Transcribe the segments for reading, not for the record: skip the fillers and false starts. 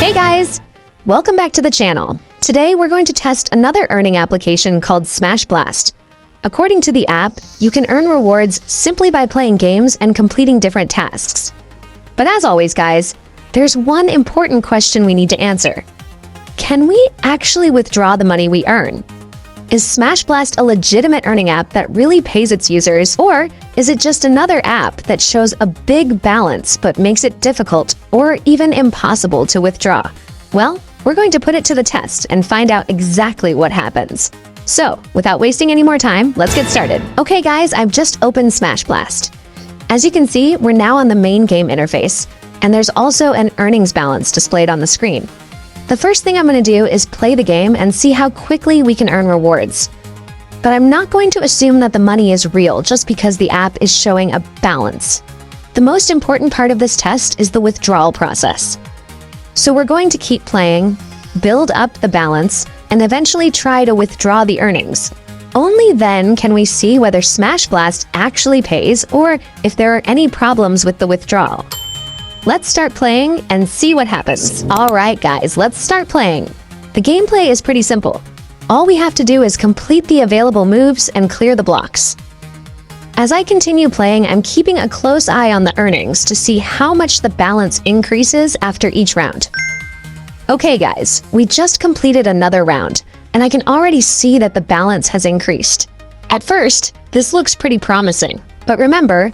Hey guys! Welcome back to the channel. Today we're going to test another earning application called Smash Blast. According to the app, you can earn rewards simply by playing games and completing different tasks. But as always guys, there's one important question we need to answer. Can we actually withdraw the money we earn? Is Smash Blast a legitimate earning app that really pays its users, or is it just another app that shows a big balance but makes it difficult or even impossible to withdraw? Well, we're going to put it to the test and find out exactly what happens. So, without wasting any more time, let's get started. Okay guys, I've just opened Smash Blast. As you can see, we're now on the main game interface, and there's also an earnings balance displayed on the screen. The first thing I'm going to do is play the game and see how quickly we can earn rewards. But I'm not going to assume that the money is real just because the app is showing a balance. The most important part of this test is the withdrawal process. So we're going to keep playing, build up the balance, and eventually try to withdraw the earnings. Only then can we see whether Smash Blast actually pays or if there are any problems with the withdrawal. Let's start playing and see what happens. Alright guys, let's start playing. The gameplay is pretty simple. All we have to do is complete the available moves and clear the blocks. As I continue playing, I'm keeping a close eye on the earnings to see how much the balance increases after each round. Okay guys, we just completed another round, and I can already see that the balance has increased. At first, this looks pretty promising, but remember,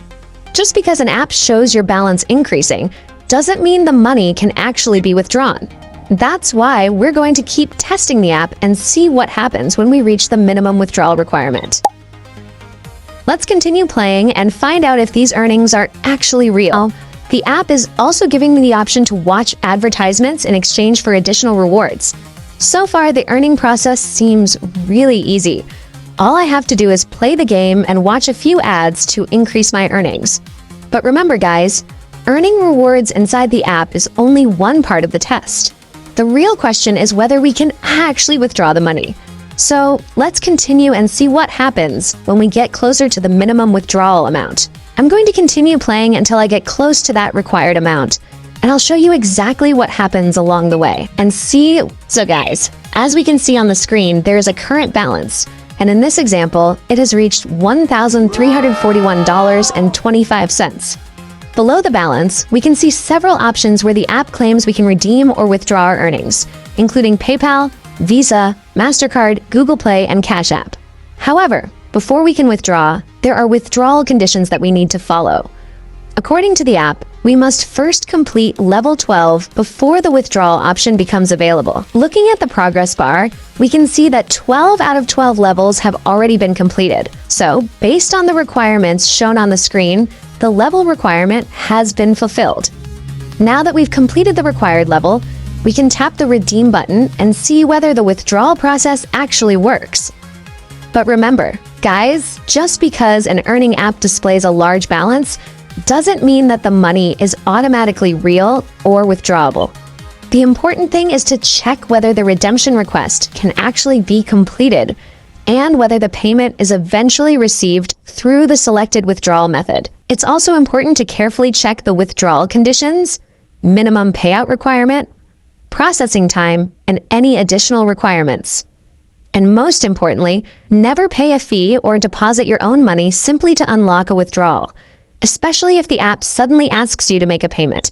just because an app shows your balance increasing doesn't mean the money can actually be withdrawn. That's why we're going to keep testing the app and see what happens when we reach the minimum withdrawal requirement. Let's continue playing and find out if these earnings are actually real. The app is also giving me the option to watch advertisements in exchange for additional rewards. So far, the earning process seems really easy. All I have to do is play the game and watch a few ads to increase my earnings. But remember guys, earning rewards inside the app is only one part of the test. The real question is whether we can actually withdraw the money. So let's continue and see what happens when we get closer to the minimum withdrawal amount. I'm going to continue playing until I get close to that required amount, and I'll show you exactly what happens along the way and see. So guys, as we can see on the screen, there is a current balance. And in this example, it has reached $1,341.25. Below the balance, we can see several options where the app claims we can redeem or withdraw our earnings, including PayPal, Visa, MasterCard, Google Play, and Cash App. However, before we can withdraw, there are withdrawal conditions that we need to follow. According to the app, we must first complete level 12 before the withdrawal option becomes available. Looking at the progress bar, we can see that 12 out of 12 levels have already been completed. So, based on the requirements shown on the screen, the level requirement has been fulfilled. Now that we've completed the required level, we can tap the redeem button and see whether the withdrawal process actually works. But remember, guys, just because an earning app displays a large balance doesn't mean that the money is automatically real or withdrawable. The important thing is to check whether the redemption request can actually be completed and whether the payment is eventually received through the selected withdrawal method. It's also important to carefully check the withdrawal conditions, minimum payout requirement, processing time, and any additional requirements. And most importantly, never pay a fee or deposit your own money simply to unlock a withdrawal, especially if the app suddenly asks you to make a payment.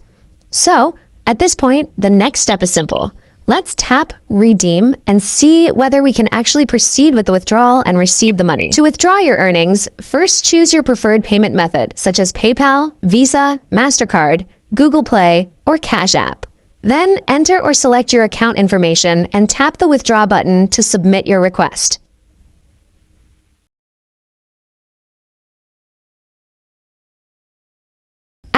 So, at this point, the next step is simple. Let's tap Redeem and see whether we can actually proceed with the withdrawal and receive the money. To withdraw your earnings, first choose your preferred payment method, such as PayPal, Visa, MasterCard, Google Play, or Cash App. Then enter or select your account information and tap the Withdraw button to submit your request.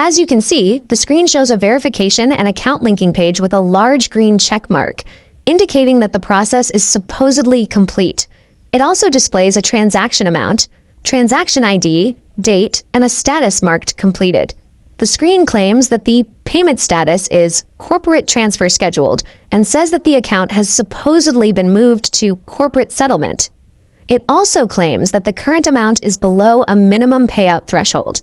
As you can see, the screen shows a verification and account linking page with a large green check mark, indicating that the process is supposedly complete. It also displays a transaction amount, transaction ID, date, and a status marked completed. The screen claims that the payment status is corporate transfer scheduled and says that the account has supposedly been moved to corporate settlement. It also claims that the current amount is below a minimum payout threshold,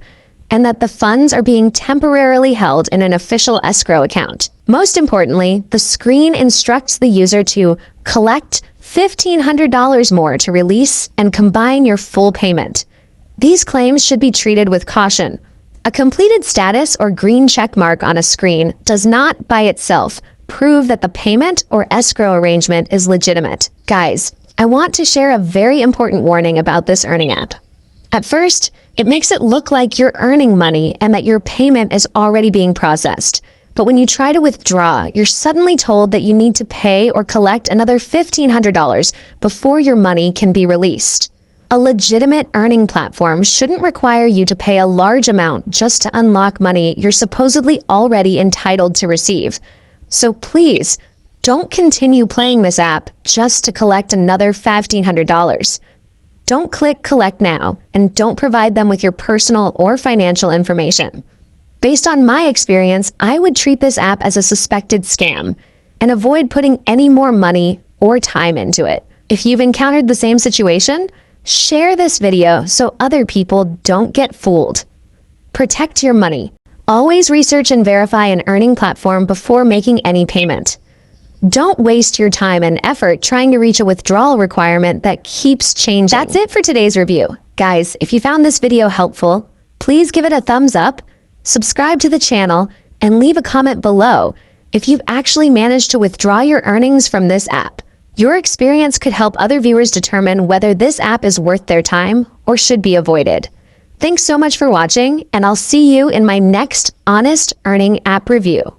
and that the funds are being temporarily held in an official escrow account. Most importantly, the screen instructs the user to collect $1,500 more to release and combine your full payment. These claims should be treated with caution. A completed status or green check mark on a screen does not, by itself, prove that the payment or escrow arrangement is legitimate. Guys, I want to share a very important warning about this earning app. At first, it makes it look like you're earning money and that your payment is already being processed. But when you try to withdraw, you're suddenly told that you need to pay or collect another $1,500 before your money can be released. A legitimate earning platform shouldn't require you to pay a large amount just to unlock money you're supposedly already entitled to receive. So please, don't continue playing this app just to collect another $1,500. Don't click Collect Now, and don't provide them with your personal or financial information. Based on my experience, I would treat this app as a suspected scam and avoid putting any more money or time into it. If you've encountered the same situation, share this video so other people don't get fooled. Protect your money. Always research and verify an earning platform before making any payment. Don't waste your time and effort trying to reach a withdrawal requirement that keeps changing. That's it for today's review. Guys, if you found this video helpful, please give it a thumbs up, subscribe to the channel, and leave a comment below if you've actually managed to withdraw your earnings from this app. Your experience could help other viewers determine whether this app is worth their time or should be avoided. Thanks so much for watching, and I'll see you in my next Honest Earning app review.